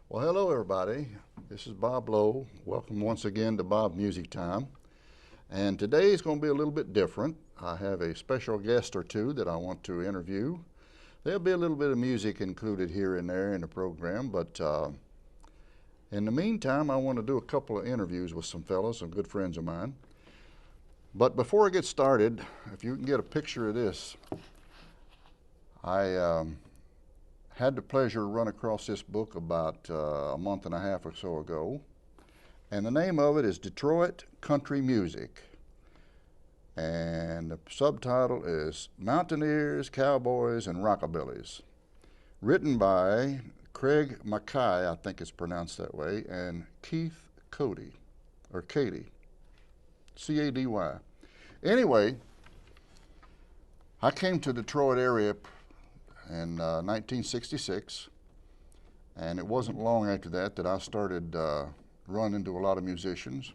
Well, hello everybody. This is Bob Lowe. Welcome once again to Bob Music Time. And today is going to be a little bit different. I have a special guest or two that I want to interview. There'll be a little bit of music included here and there in the program, but in the meantime, I want to do a couple of interviews with some fellows, some good friends of mine. But before I get started, if you can get a picture of this, I had the pleasure to run across this book about a month and a half or so ago, and the name of it is Detroit Country Music, and the subtitle is Mountaineers, Cowboys, and Rockabillys, written by Craig Mackay, I think it's pronounced that way, and Keith Cody, or Cady, C-A-D-Y. Anyway, I came to the Detroit area in 1966, and it wasn't long after that I started running into a lot of musicians.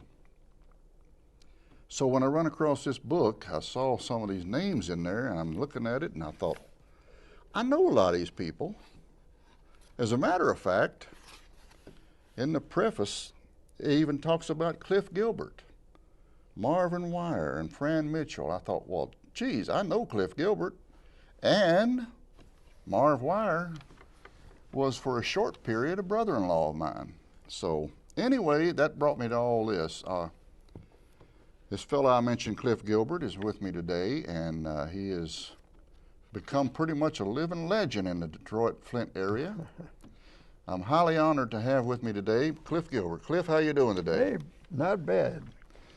So when I run across this book, I saw some of these names in there, and I'm looking at it, and I thought, I know a lot of these people. As a matter of fact, in the preface, it even talks about Cliff Gilbert, Marvin Wire, and Fran Mitchell. I thought, well, geez, I know Cliff Gilbert, and Marv Wire was for a short period a brother-in-law of mine. So anyway, that brought me to all this. This fellow I mentioned, Cliff Gilbert, is with me today, and he has become pretty much a living legend in the Detroit-Flint area. I'm highly honored to have with me today Cliff Gilbert. Cliff, how you doing today? Hey, not bad.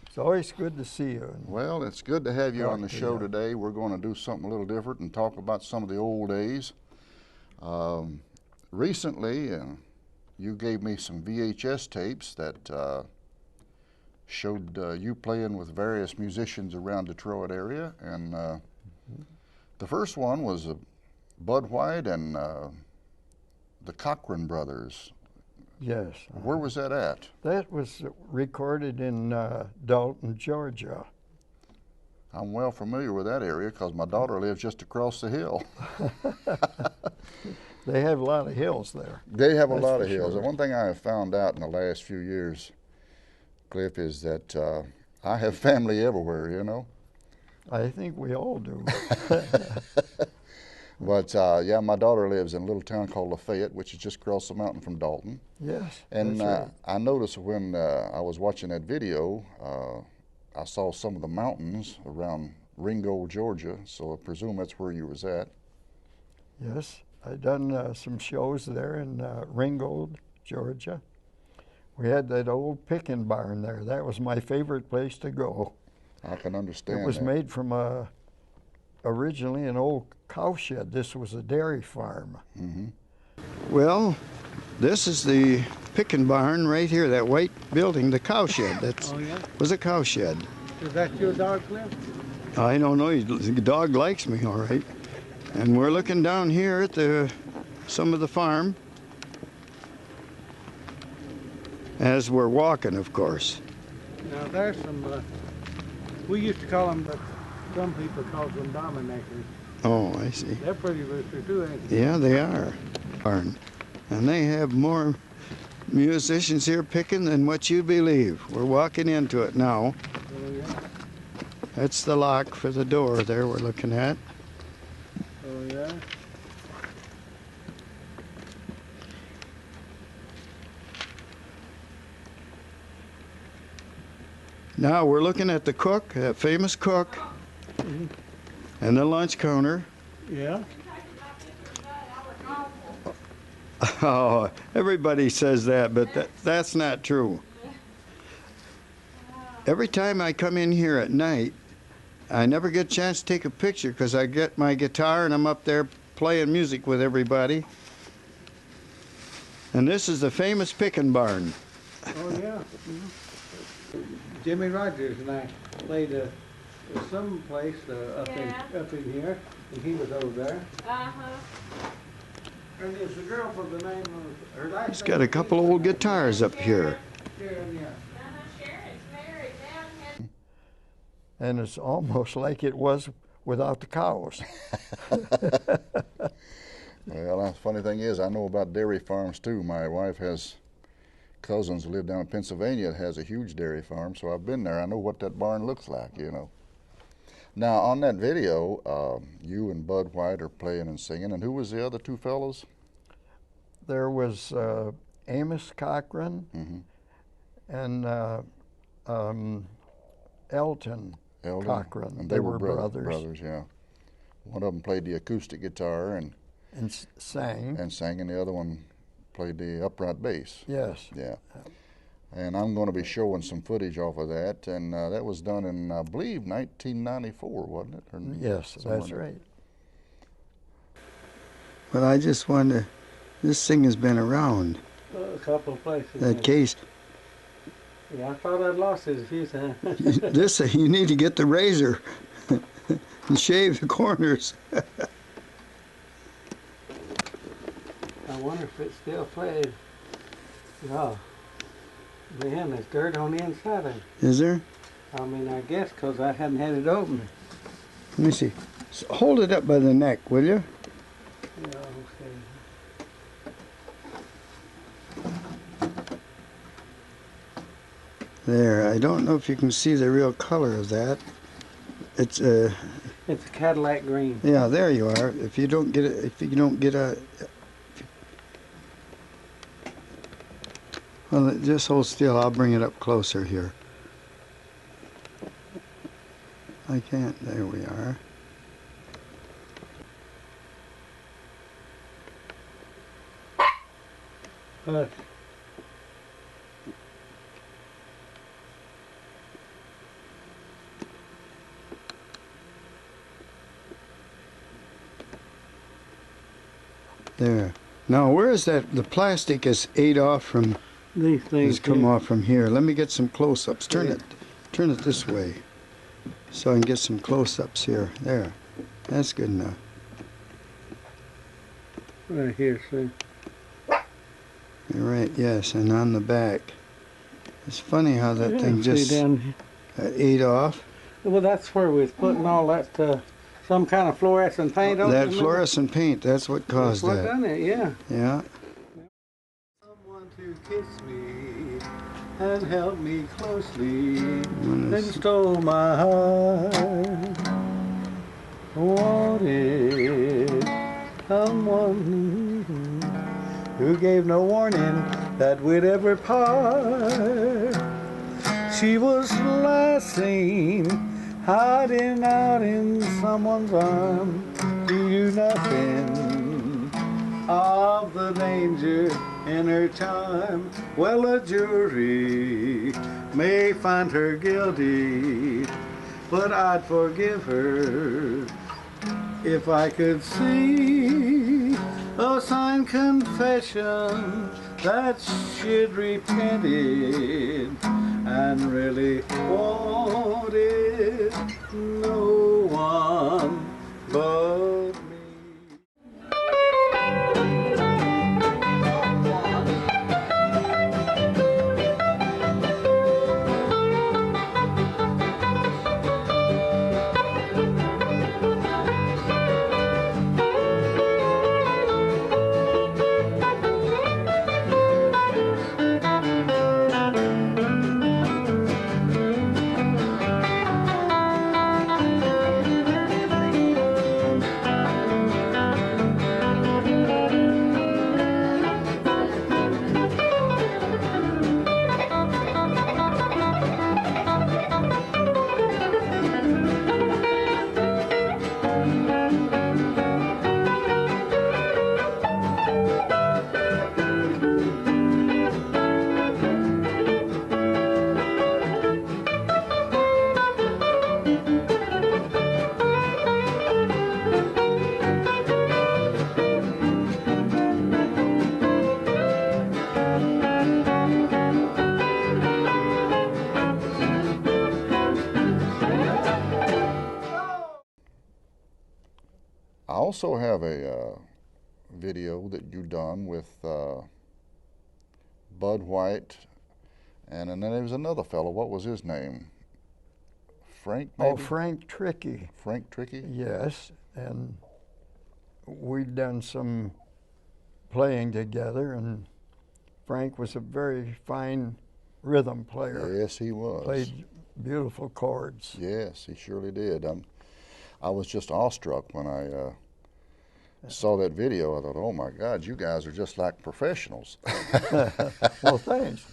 It's always good to see you. Well, it's good to have you on the show today. We're going to do something a little different and talk about some of the old days. Recently, you gave me some VHS tapes that showed you playing with various musicians around Detroit area, and the first one was Bud White and the Cochran Brothers. Yes. Where was that at? That was recorded in Dalton, Georgia. I'm well familiar with that area because my daughter lives just across the hill. They have a lot of hills there. They have a lot of hills. Sure. And one thing I have found out in the last few years, Cliff, is that I have family everywhere, you know. I think we all do. But yeah, my daughter lives in a little town called Lafayette, which is just across the mountain from Dalton. Yes, and that's right. I noticed when I was watching that video, I saw some of the mountains around Ringgold, Georgia, so I presume that's where you was at. Yes, I done some shows there in Ringgold, Georgia. We had that old picking barn there. That was my favorite place to go. I can understand It was that. made from originally an old cow shed. This was a dairy farm. Mm-hmm. Well, this is the picking barn right here, that white building, the cow shed. That was a cow shed. Is that your dog, Cliff? I don't know. The dog likes me, all right. And we're looking down here at some of the farm as we're walking, of course. Now there's some, we used to call them, but some people call them dominators. Oh, I see. They're pretty rooster too, ain't they? Yeah, they are. And they have more musicians here picking than what you believe. We're walking into it now. Oh, yeah. That's the lock for the door there we're looking at. Oh, yeah. Now we're looking at the cook, that famous cook, and the lunch counter. Yeah. Oh, everybody says that, but that's not true. Every time I come in here at night, I never get a chance to take a picture because I get my guitar and I'm up there playing music with everybody. And this is the famous picking barn. Oh, yeah. Jimmy Rogers and I played some place up in here, and he was over there. And there's a girl for the name of her last. He's got a couple old guitars up here. And it's almost like it was without the cows. Well, the funny thing is, I know about dairy farms too. My wife has cousins who live down in Pennsylvania that has a huge dairy farm, so I've been there. I know what that barn looks like, you know. Now, on that video, you and Bud White are playing and singing, and who was the other two fellows? There was Amos Cochran and Elton Cochran. And they were brothers. Brothers, yeah. One of them played the acoustic guitar and sang. And the other one played the upright bass. Yes. Yeah. And I'm going to be showing some footage off of that, and that was done in, I believe, 1994, wasn't it? Yes, that's right. Well, I just wonder, this thing has been around. A couple of places. That case. Yeah, I thought I'd lost it a few times. You need to get the razor and shave the corners. I wonder if it's still played. Oh, man, there's dirt on the inside of it. Is there? I mean, I guess because I hadn't had it open. Let me see. So hold it up by the neck, will you? Yeah, okay. There. I don't know if you can see the real color of that. It's It's a Cadillac green. yeah, there you are. If you don't get it, well, just hold still. I'll bring it up closer here. I can't. There we are. There. Now, where is that? The plastic is ate off from. These things It's come off from here. Let me get some close-ups. Turn it this way, so I can get some close-ups here. There. That's good enough. right here, see. You're right. Yes, and on the back. It's funny how that thing See just down here. ate off. Well, that's where we was putting all that some kind of fluorescent paint on it. That remember? fluorescent paint. That's what caused That's what that. done it, yeah. Yeah. Someone to kiss me and help me closely, When then it's- stole my heart. Wanted someone who gave no warning that we'd ever part. She was last seen hiding out in someone's arms. You knew nothing of the danger in her charm. Well, a jury may find her guilty, but I'd forgive her if I could see a signed confession that she'd repented and really wanted no one but me. I also have a video that you done with Bud White, and then there was another fellow. What was his name? Frank, maybe? Oh, Frank Tricky. Frank Tricky? Yes, and we'd done some playing together, and Frank was a very fine rhythm player. Yes, he was. Played beautiful chords. Yes, he surely did. I was just awestruck when I saw that video. I thought, oh my God, you guys are just like professionals. Well, thanks.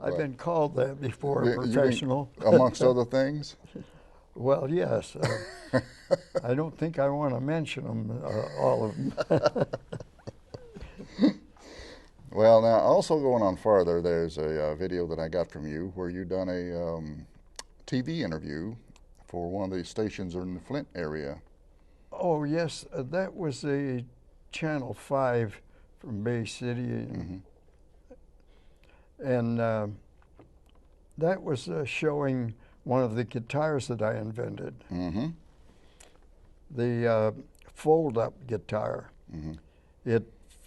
I've been called that before, You mean professional. amongst other things? Well, yes. I don't think I want to mention them, all of them. Well, now, also going on farther, there's a video that I got from you where you done a TV interview for one of the stations in the Flint area. Oh, yes, that was a Channel 5 from Bay City. And that was showing one of the guitars that I invented. The fold-up guitar. It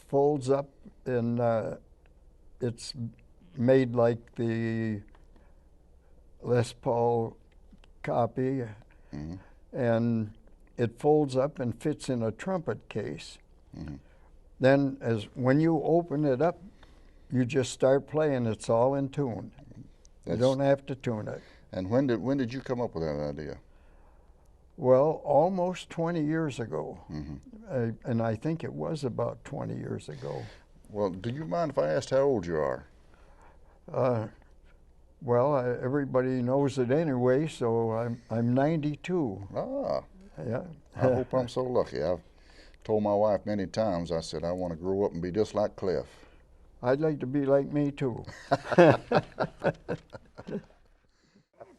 folds up, and it's made like the Les Paul copy, and it folds up and fits in a trumpet case. Then, when you open it up, you just start playing. It's all in tune. You don't have to tune it. And when did you come up with that idea? Well, almost 20 years ago, and I think it was about 20 years ago. Well, do you mind if I asked how old you are? Well, everybody knows it anyway, so I'm 92. Ah, Yeah. I hope I'm so lucky. I've told my wife many times, I said, I want to grow up and be just like Cliff. I'd like to be like me, too. Now,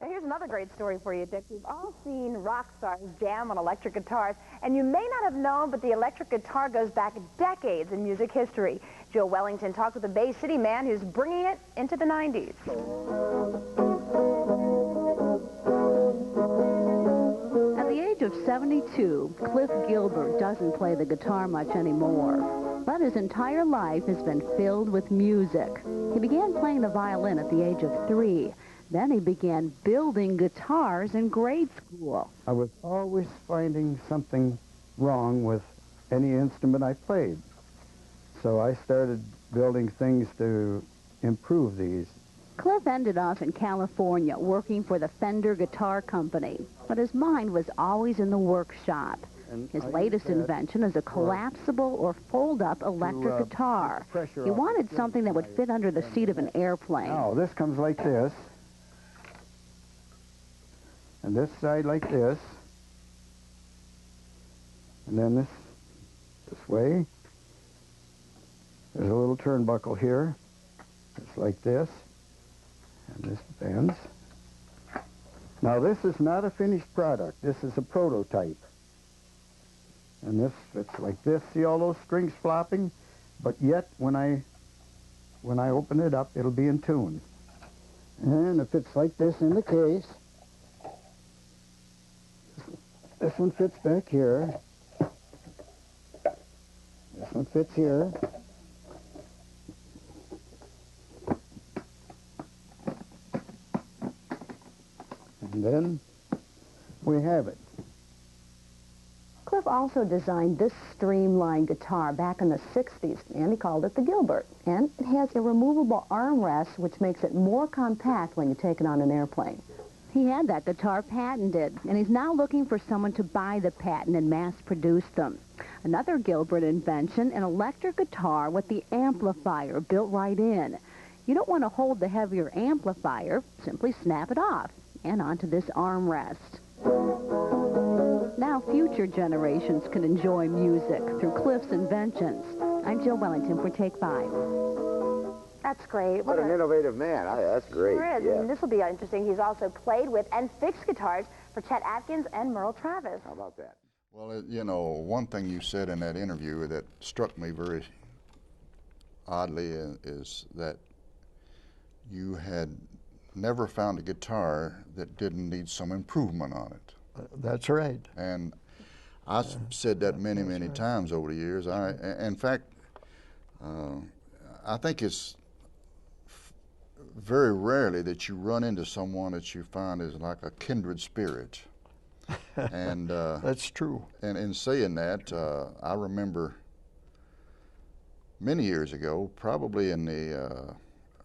here's another great story for you, Dick. We've all seen rock stars jam on electric guitars, and you may not have known, but the electric guitar goes back decades in music history. Joe Wellington talked with a Bay City man who's bringing it into the 90s. At the age of 72, Cliff Gilbert doesn't play the guitar much anymore, but his entire life has been filled with music. He began playing the violin at the age of 3. Then he began building guitars in grade school. I was always finding something wrong with any instrument I played. So I started building things to improve these. Cliff ended up in California working for the Fender Guitar Company, but his mind was always in the workshop. His latest invention is a collapsible or fold-up electric guitar. He wanted something that would fit under the seat of an airplane. Now, this comes like this. And this side like this. And then this way. There's a little turnbuckle here. It's like this. And this bends. Now, this is not a finished product. This is a prototype. And this fits like this. See all those strings flopping? But yet, when I open it up, it'll be in tune. And it fits like this in the case. This one fits back here. This one fits here. And then we have it. Cliff also designed this streamlined guitar back in the 60s, and he called it the Gilbert. And it has a removable armrest, which makes it more compact when you take it on an airplane. He had that guitar patented, and he's now looking for someone to buy the patent and mass-produce them. Another Gilbert invention, an electric guitar with the amplifier built right in. You don't want to hold the heavier amplifier, simply snap it off and onto this armrest. Now future generations can enjoy music through Cliff's inventions. I'm Jill Wellington for Take 5. That's great. What an innovative man. That's great. Sure is. Yeah. And this will be interesting. He's also played with and fixed guitars for Chet Atkins and Merle Travis. How about that? Well, you know, one thing you said in that interview that struck me very oddly is that you had never found a guitar that didn't need some improvement on it. That's right. And I've said that many, many times over the years. In fact, I think it's very rarely that you run into someone that you find is like a kindred spirit. And That's true. And in saying that, I remember many years ago, probably in the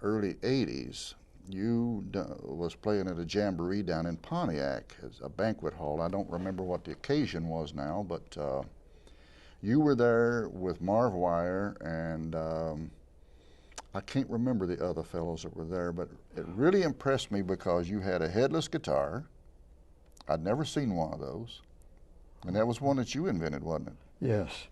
early 80s, you was playing at a jamboree down in Pontiac, as a banquet hall. I don't remember what the occasion was now, but you were there with Marv Wire and I can't remember the other fellows that were there, but it really impressed me because you had a headless guitar. I'd never seen one of those. And that was one that you invented, wasn't it? Yes.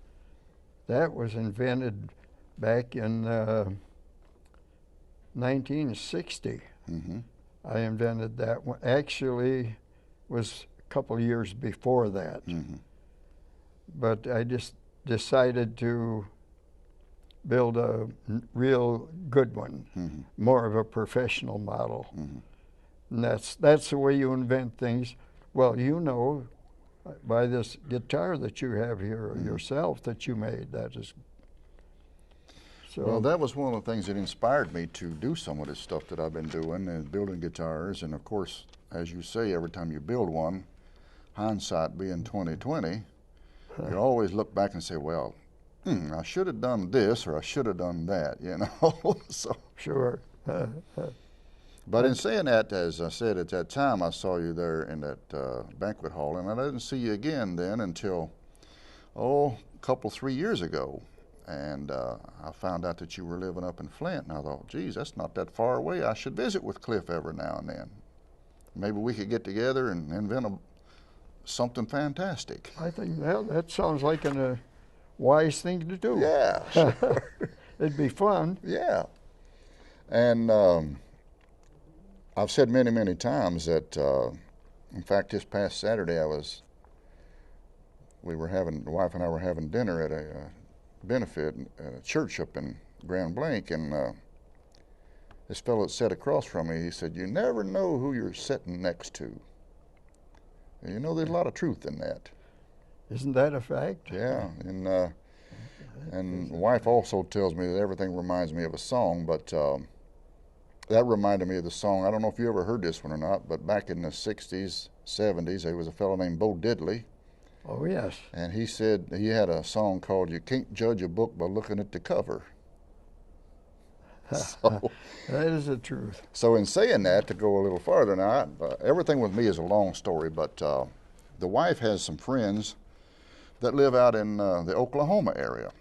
That was invented back in 1960. Mm-hmm. I invented that one. Actually, was a couple of years before that. Mm-hmm. But I just decided to build a real good one, Mm-hmm. more of a professional model. Mm-hmm. And that's the way you invent things. Well, you know, by this guitar that you have here yourself that you made, that is. So Well, that was one of the things that inspired me to do some of this stuff that I've been doing and building guitars. And of course, as you say, every time you build one, hindsight being 2020, you always look back and say, well, I should have done this or I should have done that, you know. So, sure. but in saying that, as I said, at that time I saw you there in that banquet hall, and I didn't see you again then until, a couple, 3 years ago. And I found out that you were living up in Flint, and I thought, geez, that's not that far away. I should visit with Cliff every now and then. Maybe we could get together and invent something fantastic. I think that sounds like a wise thing to do. Yeah, sure. It'd be fun. Yeah. And I've said many, many times that, in fact, this past Saturday the wife and I were having dinner at a benefit at a church up in Grand Blanc, and this fellow that sat across from me, he said, you never know who you're sitting next to. And you know, there's a lot of truth in that. Isn't that a fact? Yeah, and wife also tells me that everything reminds me of a song, but that reminded me of the song. I don't know if you ever heard this one or not, but back in the 60s, 70s, there was a fellow named Bob Deland. Oh, yes. And he said he had a song called "You Can't Judge a Book by Looking at the Cover." So, that is the truth. so in saying that, to go a little farther now, everything with me is a long story, but the wife has some friends that live out in the Oklahoma area.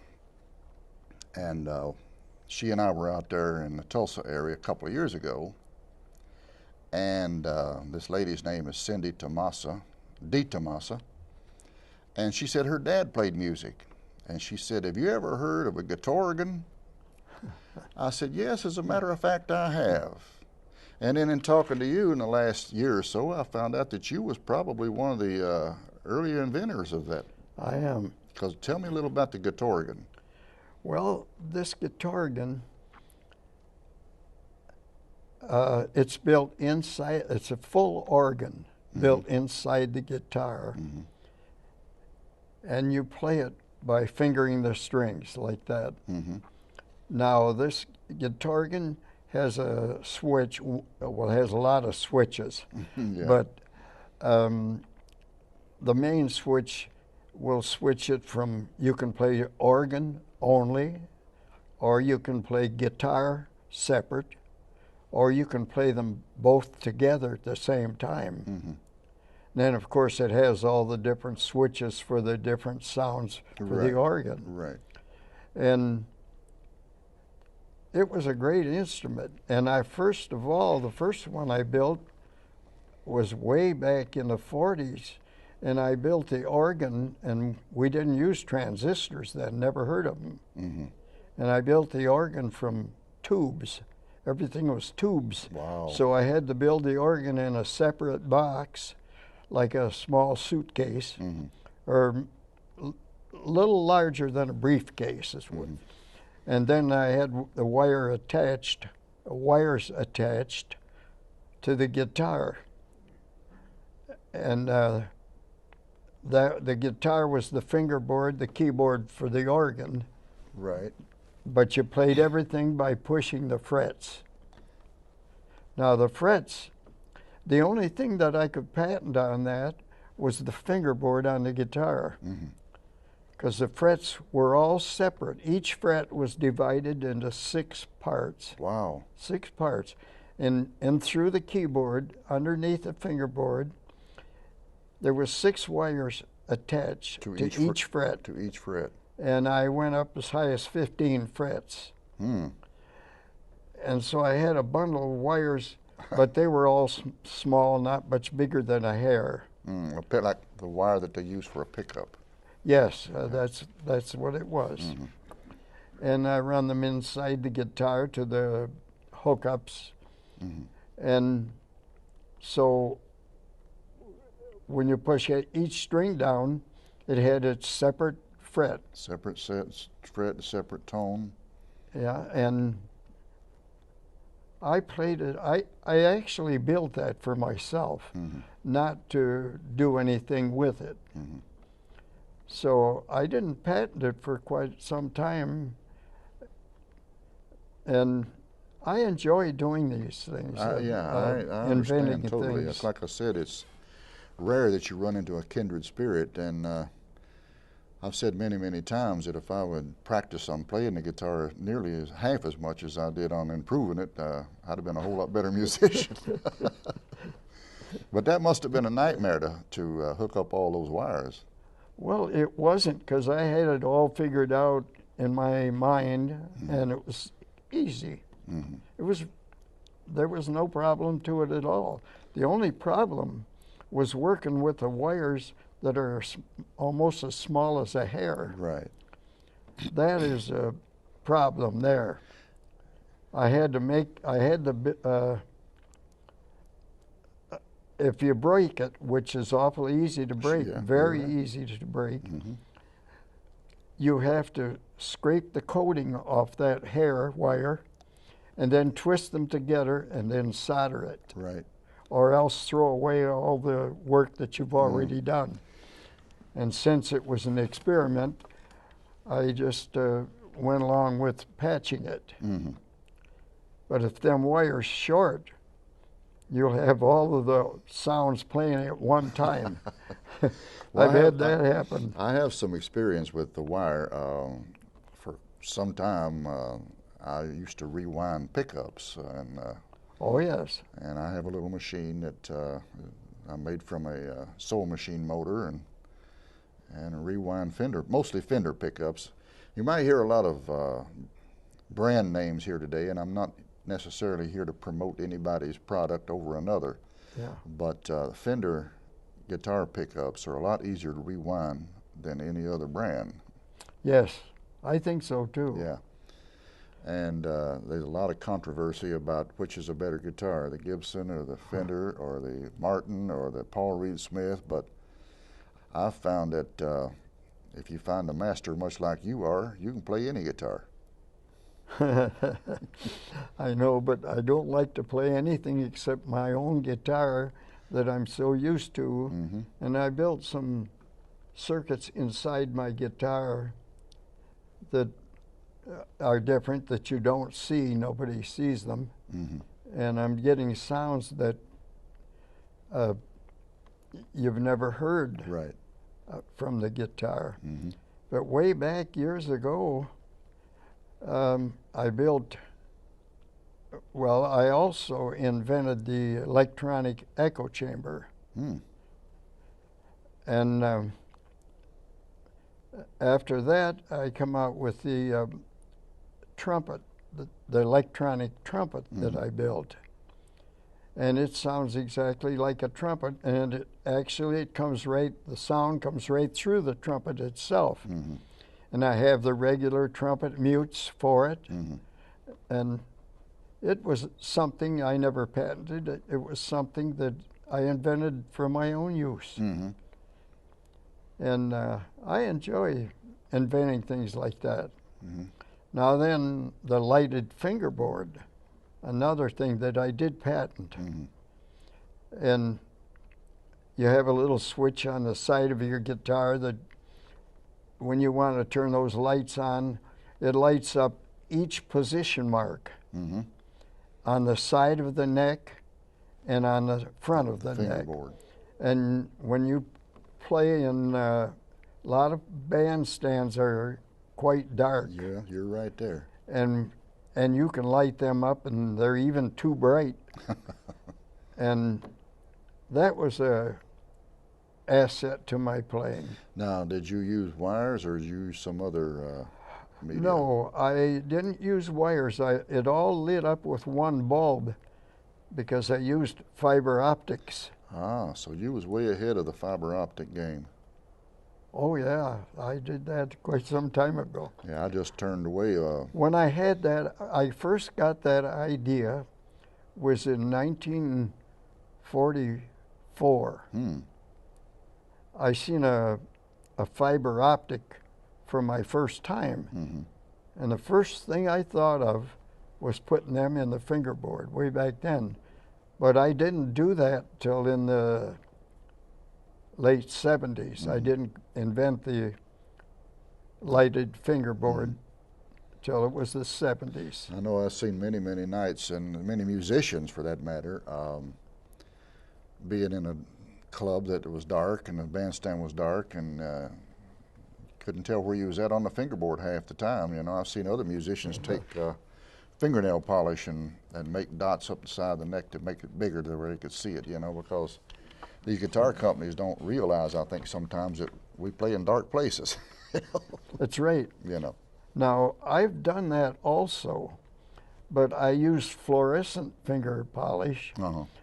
And she and I were out there in the Tulsa area a couple of years ago. And this lady's name is Cindy Tomasa, DeTomasa. And she said her dad played music. And she said, have you ever heard of a guitarrigan? I said, yes, as a matter of fact, I have. And then in talking to you in the last year or so, I found out that you was probably one of the earlier inventors of that. I am. Because tell me a little about the guitarrigan. Well, this guitarrigan, it's built inside, it's a full organ built inside the guitar. Mm-hmm. And you play it by fingering the strings like that. Mm-hmm. Now, this guitarrigan has a switch, well, it has a lot of switches, Yeah. but the main switch will switch it from, you can play organ only, or you can play guitar separate, or you can play them both together at the same time. Mm-hmm. Then, of course, it has all the different switches for the different sounds for Right. the organ. Right. And it was a great instrument. And the first one I built was way back in the 40s. And I built the organ, and we didn't use transistors then, never heard of them. Mm-hmm. And I built the organ from tubes. Everything was tubes. Wow. So I had to build the organ in a separate box, like a small suitcase, Mm-hmm. or a little larger than a briefcase. Mm-hmm. And then I had the wires attached to the guitar. And the guitar was the fingerboard, the keyboard for the organ. Right. But you played everything by pushing the frets. Now the frets, the only thing that I could patent on that was the fingerboard on the guitar. Because the frets were all separate. Each fret was divided into 6 parts. Wow. 6 parts. And through the keyboard, underneath the fingerboard, there was 6 wires attached to each fret. To each fret. And I went up as high as 15 frets. And so I had a bundle of wires, but they were all small, not much bigger than a hair. A bit like the wire that they use for a pickup. Yes, that's what it was. Mm-hmm. And I run them inside the guitar to the hookups. Mm-hmm. And so when you push each string down, it had its separate fret. Separate sets, fret, separate tone. Yeah, and I played it. I actually built that for myself, Mm-hmm. not to do anything with it. Mm-hmm. So I didn't patent it for quite some time, and I enjoy doing these things. I inventing understand totally. things. Like I said, it's rare that you run into a kindred spirit, and I've said many, many times that if I would practice on playing the guitar nearly half as much as I did on improving it, I'd have been a whole lot better musician. But that must have been a nightmare to hook up all those wires. Well, it wasn't, because I had it all figured out in my mind, Mm-hmm. and it was easy. Mm-hmm. There was no problem to it at all. The only problem was working with the wires that are almost as small as a hair. Right. That is a problem there. If you break it, which is awful easy to break, Yeah, very right. easy to break, Mm-hmm. you have to scrape the coating off that hair wire and then twist them together and then solder it, Right. or else throw away all the work that you've already done. And since it was an experiment, I just went along with patching it. Mm-hmm. But if them wires short, you'll have all of the sounds playing at one time. Well, I've had that happen. I have some experience with the wire. For some time, I used to rewind pickups, Oh, yes. and I have a little machine that I made from a sewing machine motor and a rewind Fender, mostly Fender pickups. You might hear a lot of brand names here today, and I'm not necessarily here to promote anybody's product over another. Yeah. But Fender guitar pickups are a lot easier to rewind than any other brand. Yes, I think so too. Yeah. And there's a lot of controversy about which is a better guitar, the Gibson or the Fender or the Martin or the Paul Reed Smith. But I've found that if you find a master much like you are, you can play any guitar. I know, but I don't like to play anything except my own guitar that I'm so used to. Mm-hmm. And I built some circuits inside my guitar that are different, that you don't see. Nobody sees them. Mm-hmm. And I'm getting sounds that you've never heard Right. from the guitar. Mm-hmm. But way back years ago, I also invented the electronic echo chamber. Mm. And after that, I come out with the trumpet, the electronic trumpet that I built. And it sounds exactly like a trumpet, and the sound comes right through the trumpet itself. Mm-hmm. And I have the regular trumpet mutes for it. Mm-hmm. And it was something I never patented. It was something that I invented for my own use. Mm-hmm. And I enjoy inventing things like that. Mm-hmm. Now then, the lighted fingerboard, another thing that I did patent. Mm-hmm. And you have a little switch on the side of your guitar that when you want to turn those lights on, it lights up each position mark Mm-hmm. on the side of the neck and on the front of the neck. Fingerboard. And when you play in a lot of bandstands are quite dark, Yeah, you're right there. and you can light them up, and they're even too bright. And that was a asset to my playing. Now, did you use wires or did you use some other media? No, I didn't use wires. It all lit up with one bulb because I used fiber optics. Ah, so you was way ahead of the fiber optic game. Oh yeah, I did that quite some time ago. Yeah, I just turned away. When I had that, I first got that idea was in 1944. I seen a fiber optic for my first time. And the first thing I thought of was putting them in the fingerboard way back then. But I didn't do that till in the late 70s. I didn't invent the lighted fingerboard till it was the 70s. I know I've seen many, many nights, and many musicians for that matter, being in a club that was dark and the bandstand was dark, and couldn't tell where you was at on the fingerboard half the time. You know, I've seen other musicians take fingernail polish and make dots up the side of the neck to make it bigger to where they could see it, you know, because these guitar companies don't realize, I think, sometimes that we play in dark places. That's right. You know. Now, I've done that also, but I used fluorescent finger polish,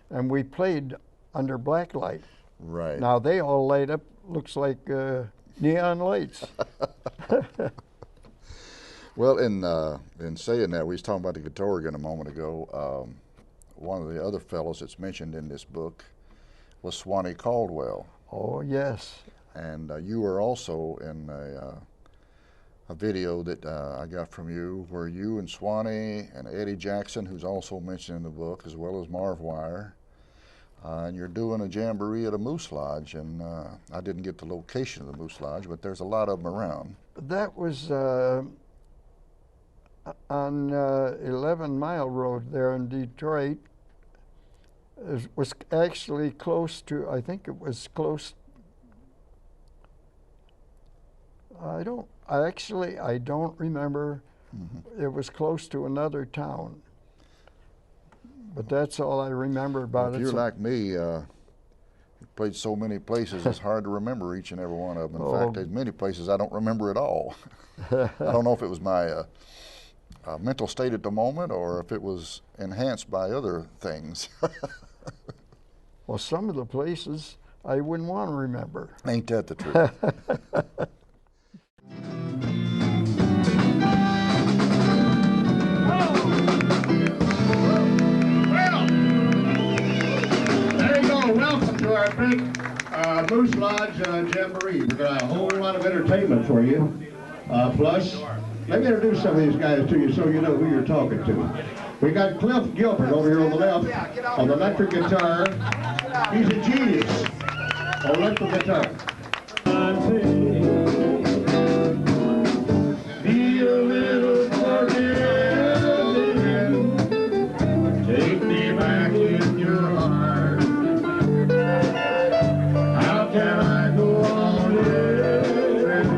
and we played under black light. Right. Now, they all light up, looks like neon lights. Well, in saying that, we was talking about the guitarrigan a moment ago. One of the other fellows that's mentioned in this book was Swanee Caldwell. Oh, yes. And you were also in a video that I got from you where you and Swanee and Eddie Jackson, who's also mentioned in the book, as well as Marv Wire, and you're doing a jamboree at a moose lodge. And I didn't get the location of the moose lodge, but there's a lot of them around. That was on 11 Mile Road there in Detroit. It was actually close to, I think it was close, I don't remember. It was close to another town. But that's all I remember about If it. you're like me, you played so many places, it's hard to remember each and every one of them. In fact, there's many places I don't remember at all. I don't know if it was my mental state at the moment or if it was enhanced by other things. Well, some of the places I wouldn't want to remember. Ain't that the truth? There you go. Welcome to our big Moose Lodge Jamboree. We've got a whole lot of entertainment for you. Plus, let me introduce some of these guys to you so you know who you're talking to. We got Cliff Gilbert over here on the left on the electric guitar. He's a genius on electric guitar. Be a little forgiving. Take me back in your heart. How can I go on living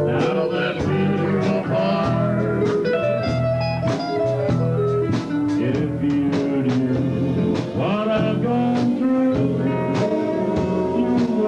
now that we're apart? If you knew what I've gone through, you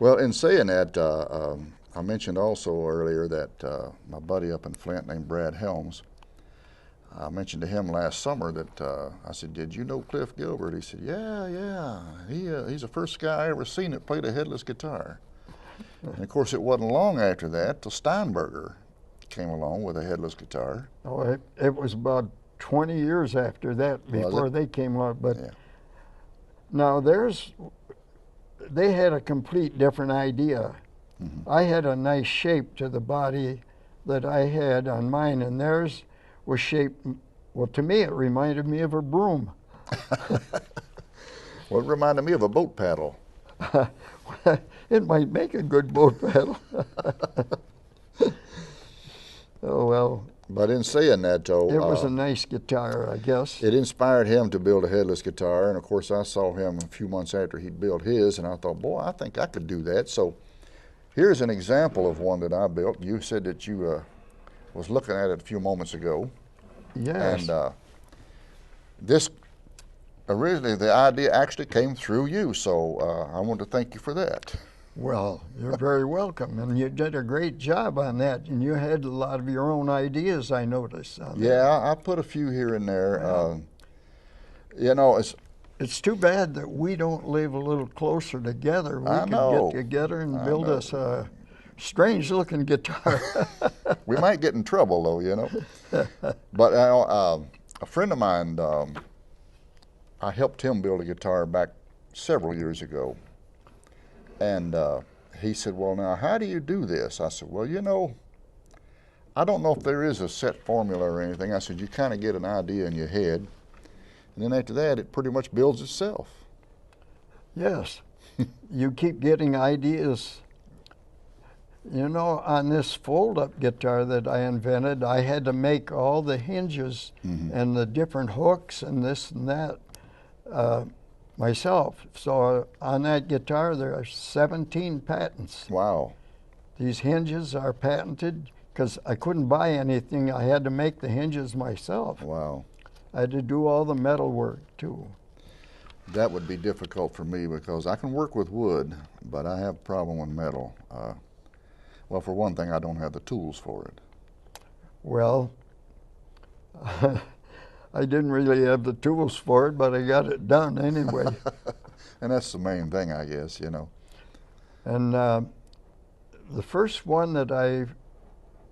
Well, in saying that, I mentioned also earlier that my buddy up in Flint named Brad Helms, I mentioned to him last summer that I said, "Did you know Cliff Gilbert?" He said, "Yeah. He's the first guy I ever seen that played a headless guitar." And of course, it wasn't long after that till Steinberger came along with a headless guitar. Oh, it was about 20 years after that before they came along. But Yeah. now they had a complete different idea. I had a nice shape to the body that I had on mine, and theirs was shaped, well, to me it reminded me of a broom. Well, it reminded me of a boat paddle. It might make a good boat paddle. Oh, well. But in saying that, though, It was a nice guitar, I guess. it inspired him to build a headless guitar, and of course I saw him a few months after he'd built his, and I thought, boy, I think I could do that. So here's an example of one that I built. You said that you was looking at it a few moments ago. Yes. And this, originally the idea actually came through you, so I want to thank you for that. Well, you're very welcome, and you did a great job on that, and you had a lot of your own ideas, I noticed. On Yeah, I put a few here and there. You know, it's too bad that we don't live a little closer together. We I could know. get together and I build know. us a strange-looking guitar. we might get in trouble, though, you know. But a friend of mine, I helped him build a guitar back several years ago. And he said, "Well, now, how do you do this?" I said, "Well, you know, I don't know if there is a set formula or anything." I said, "You kind of get an idea in your head, and then after that, it pretty much builds itself." Yes. You keep getting ideas. You know, on this fold-up guitar that I invented, I had to make all the hinges and the different hooks and this and that myself. So on that guitar, there are 17 patents. Wow. These hinges are patented because I couldn't buy anything. I had to make the hinges myself. Wow. I had to do all the metal work, too. That would be difficult for me because I can work with wood, but I have a problem with metal. Well, for one thing, I don't have the tools for it. Well, I didn't really have the tools for it, but I got it done anyway. And that's the main thing, I guess, you know. And the first one that I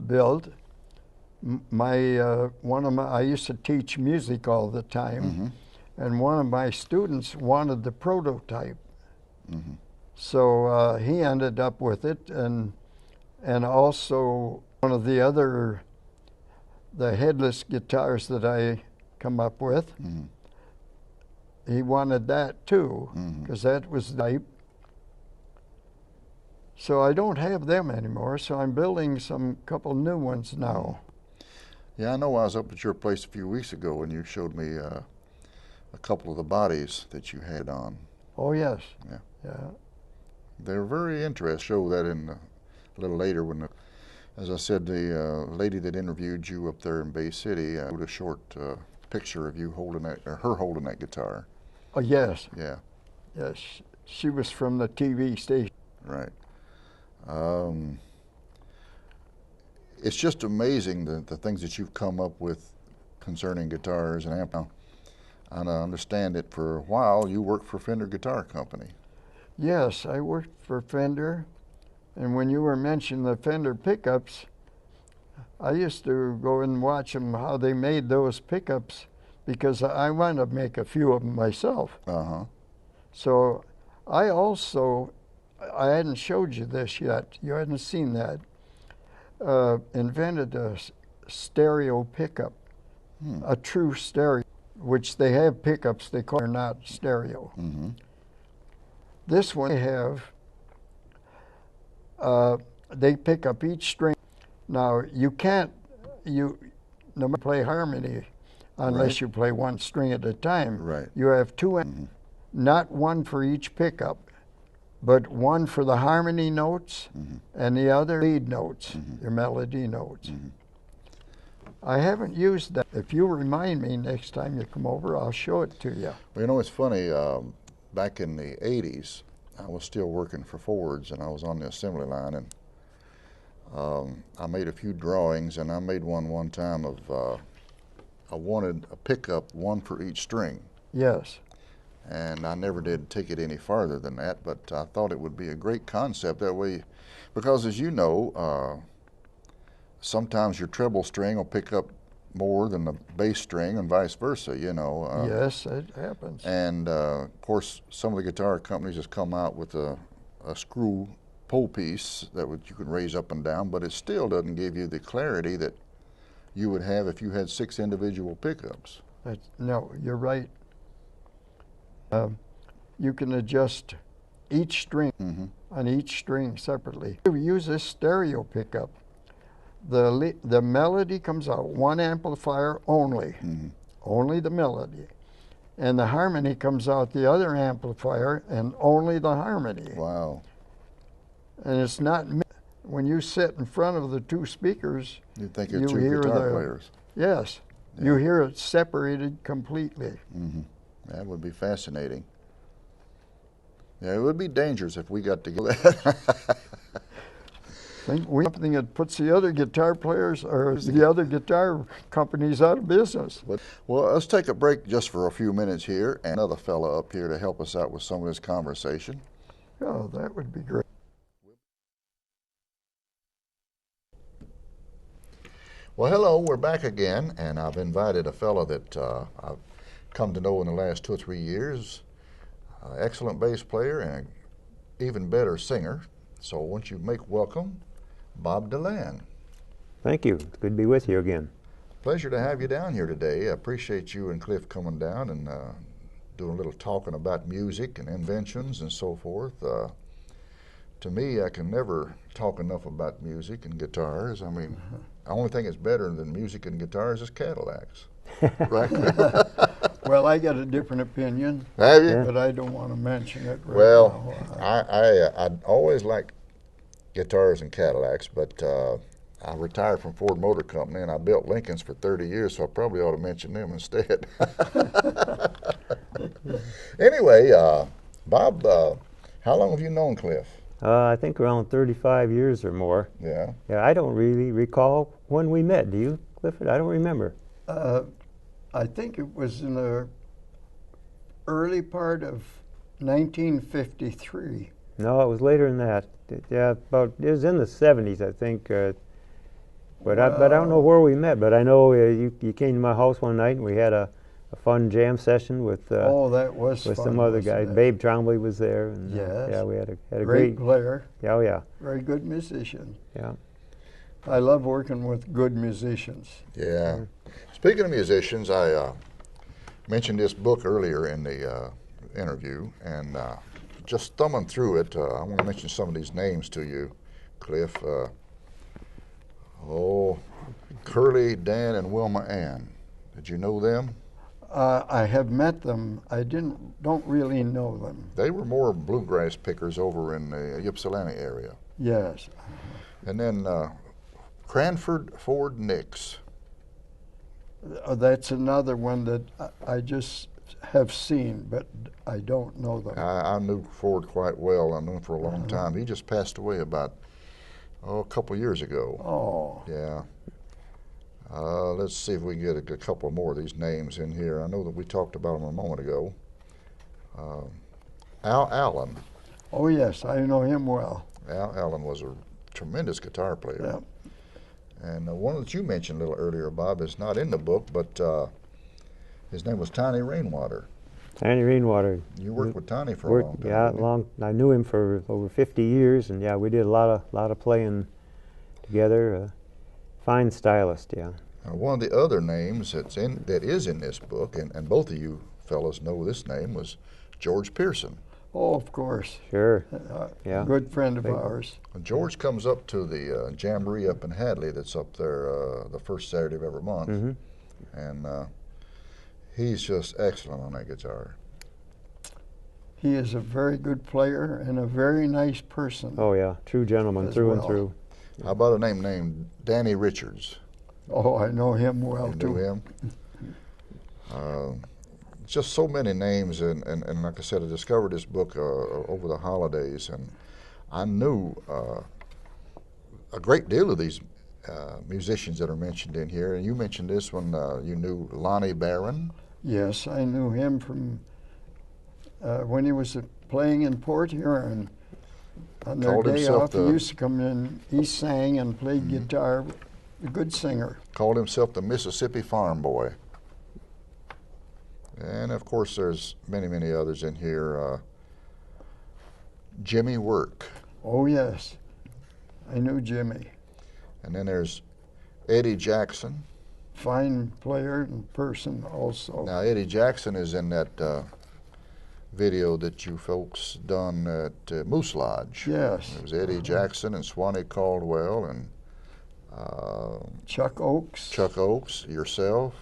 built, I used to teach music all the time, and one of my students wanted the prototype. So he ended up with it, and also one of the headless guitars that I come up with, he wanted that too, because that was the type. So I don't have them anymore, so I'm building some couple new ones now. Yeah, I know I was up at your place a few weeks ago and you showed me a couple of the bodies that you had on. Oh, yes. Yeah. They're very interesting. Show that in a little later when, as I said, the lady that interviewed you up there in Bay City wrote a short picture of you holding that, or her holding that guitar. Oh, yes. Yeah. Yes, she was from the TV station. Right. It's just amazing the things that you've come up with concerning guitars and amp. And I understand that for a while you worked for Fender Guitar Company. Yes, I worked for Fender, and when you were mentioning the Fender pickups, I used to go and watch them, how they made those pickups, because I wanted to make a few of them myself. So I hadn't showed you this yet, you hadn't seen that, invented a stereo pickup, a true stereo, which they have pickups they call are not stereo. This one they have, they pick up each string. Now you can't, no matter play harmony unless you play one string at a time. Right. You have two, not one for each pickup, but one for the harmony notes and the other lead notes, your melody notes. I haven't used that. If you remind me next time you come over, I'll show it to you. Well, you know, it's funny, back in the 80s, I was still working for Ford's, and I was on the assembly line, and I made a few drawings, and I made one time of I wanted a pickup, one for each string. Yes. And I never did take it any farther than that, but I thought it would be a great concept that way, because as you know, sometimes your treble string will pick up more than the bass string and vice versa, you know. Yes, it happens. And of course, some of the guitar companies has come out with a screw pole piece that you can raise up and down, but it still doesn't give you the clarity that you would have if you had 6 individual pickups. No, you're right. You can adjust each string on each string separately. We use this stereo pickup. The melody comes out one amplifier only, only the melody. And the harmony comes out the other amplifier and only the harmony. Wow. And it's not, when you sit in front of the 2 speakers, you think it's 2 guitar players. Yes, yeah. You hear it separated completely. That would be fascinating. Yeah, it would be dangerous if we got to go something that puts the other guitar players or the other guitar companies out of business. Well, let's take a break just for a few minutes here, and another fella up here to help us out with some of this conversation. Oh, that would be great. Well, hello, we're back again, and I've invited a fellow that I've come to know in the last 2 or 3 years. Excellent bass player and an even better singer. So won't you make welcome Bob Deland. Thank you. It's good to be with you again. Pleasure to have you down here today. I appreciate you and Cliff coming down and doing a little talking about music and inventions and so forth. To me, I can never talk enough about music and guitars. I mean, the only thing that's better than music and guitars is Cadillacs. Right? Well, I got a different opinion. Have you? But I don't want to mention it right well, now. I always liked guitars and Cadillacs, but I retired from Ford Motor Company and I built Lincolns for 30 years, so I probably ought to mention them instead. Anyway, Bob, how long have you known Cliff? I think around 35 years or more. Yeah. Yeah, I don't really recall when we met. Do you, Clifford? I don't remember. I think it was in the early part of 1953. No, it was later than that. Yeah, it was in the 70s, I think. But I don't know where we met. But I know you came to my house one night and we had a fun jam session with that was with fun, some other guys. Babe Trombley was there. And, yes. Yeah, we had a great player. Yeah, oh yeah. Very good musician. Yeah. I love working with good musicians. Yeah. Speaking of musicians, I mentioned this book earlier in the interview, and just thumbing through it, I want to mention some of these names to you, Cliff. Curly, Dan, and Wilma Ann. Did you know them? I have met them. I don't really know them. They were more bluegrass pickers over in the Ypsilanti area. Yes. And then Cranford Ford Nix. That's another one that I just have seen, but I don't know them. I knew Ford quite well. I knew him for a long time. He just passed away about a couple of years ago. Oh. Yeah. Let's see if we can get a couple more of these names in here. I know that we talked about them a moment ago. Al Allen. Oh, yes, I know him well. Al Allen was a tremendous guitar player. Yeah. And one that you mentioned a little earlier, Bob, is not in the book, but his name was Tiny Rainwater. Tiny Rainwater. You worked with Tiny for a long time. Yeah, I knew him for over 50 years, and yeah, we did a lot of playing together. Fine stylist, yeah. One of the other names that is in this book, and both of you fellows know this name, was George Pearson. Oh, of course. Sure. Yeah. Good friend of ours. George comes up to the jamboree up in Hadley that's up there the first Saturday of every month. And he's just excellent on that guitar. He is a very good player and a very nice person. Oh, yeah. True gentleman through and through. How about a name named Danny Richards? Oh, I know him well, you too. Knew him? just so many names, and like I said, I discovered this book over the holidays, and I knew a great deal of these musicians that are mentioned in here. And you mentioned this one, you knew Lonnie Barron. Yes, I knew him from when he was playing in Port Huron. On their day off, he used to come in, he sang and played guitar, a good singer. Called himself the Mississippi Farm Boy. And of course there's many, many others in here. Jimmy Work. Oh yes, I knew Jimmy. And then there's Eddie Jackson. Fine player and person also. Now Eddie Jackson is in that video that you folks done at Moose Lodge. Yes. It was Eddie Jackson and Swanee Caldwell and Chuck Oakes. Chuck Oakes, yourself,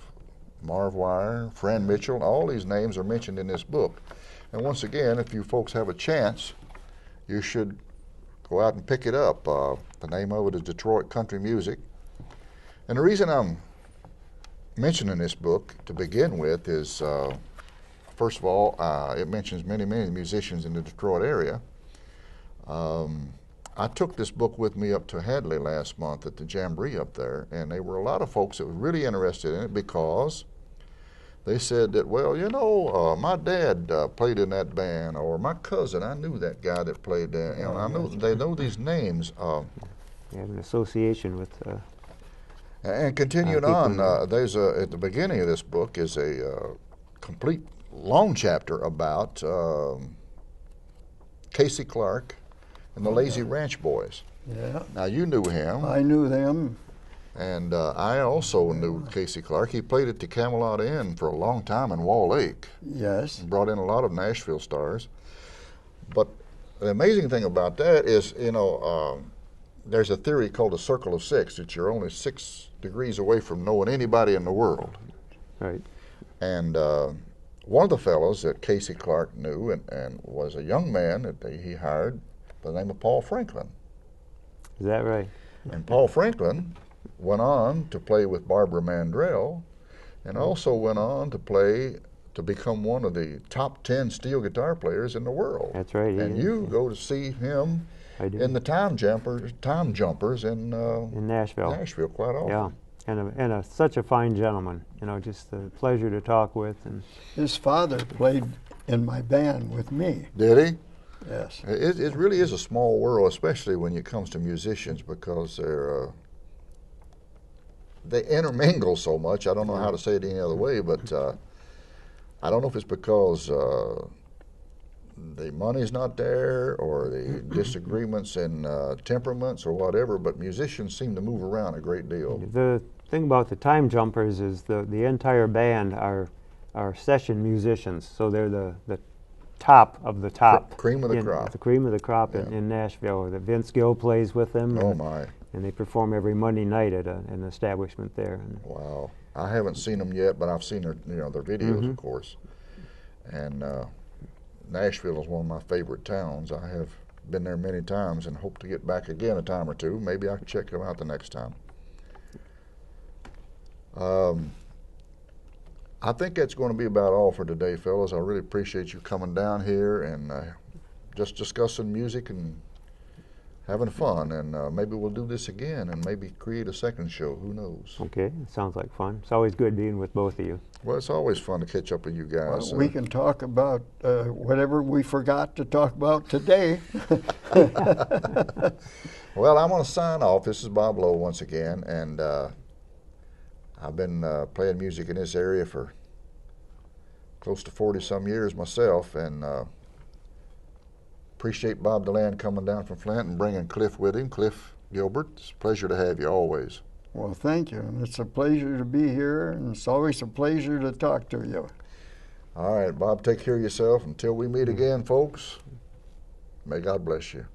Marv Wire, Fran Mitchell. All these names are mentioned in this book. And once again, if you folks have a chance, you should go out and pick it up. The name of it is Detroit Country Music. And the reason I'm mentioning this book to begin with is, first of all, it mentions many, many musicians in the Detroit area. I took this book with me up to Hadley last month at the Jamboree up there, and there were a lot of folks that were really interested in it because they said that, well, you know, my dad played in that band, or my cousin, I knew that guy that played that. You know, I know they know these names. You have an association with. And continuing on, there's at the beginning of this book is a complete long chapter about Casey Clark and the Lazy Ranch Boys. Yeah. Now you knew him. I knew them. And I also knew Casey Clark. He played at the Camelot Inn for a long time in Wall Lake. Yes. And brought in a lot of Nashville stars. But the amazing thing about that is, you know, there's a theory called the Circle of Six, that you're only 6 degrees away from knowing anybody in the world. Right. And one of the fellows that Casey Clark knew and was a young man that he hired by the name of Paul Franklin. Is that right? And Paul Franklin went on to play with Barbara Mandrell, and also went on to become one of the top 10 steel guitar players in the world. That's right. And you go to see him in the Time Jumpers in Nashville. Nashville quite often. Yeah, and such a fine gentleman. You know, just a pleasure to talk with. And his father played in my band with me. Did he? Yes. It really is a small world, especially when it comes to musicians, because they intermingle so much. I don't know how to say it any other way, but I don't know if it's because the money's not there or the disagreements in temperaments or whatever, but musicians seem to move around a great deal. The thing about the Time Jumpers is the entire band are session musicians, so they're the top of the top. Cream of the crop. The cream of the crop in Nashville. That Vince Gill plays with them. Oh my. And they perform every Monday night at an establishment there. And wow. I haven't seen them yet, but I've seen their videos, of course. And Nashville is one of my favorite towns. I have been there many times and hope to get back again a time or two. Maybe I can check them out the next time. I think that's going to be about all for today, fellas. I really appreciate you coming down here and just discussing music and having fun. And maybe we'll do this again and maybe create a second show. Who knows? Okay, it sounds like fun. It's always good being with both of you. Well, it's always fun to catch up with you guys. Well, we can talk about whatever we forgot to talk about today. Well, I'm going to sign off. This is Bob Lowe once again, and I've been playing music in this area for close to 40-some years myself, and appreciate Bob Deland coming down from Flint and bringing Cliff with him. Cliff Gilbert, it's a pleasure to have you always. Well, thank you. And it's a pleasure to be here, and it's always a pleasure to talk to you. All right, Bob, take care of yourself. Until we meet again, folks, may God bless you.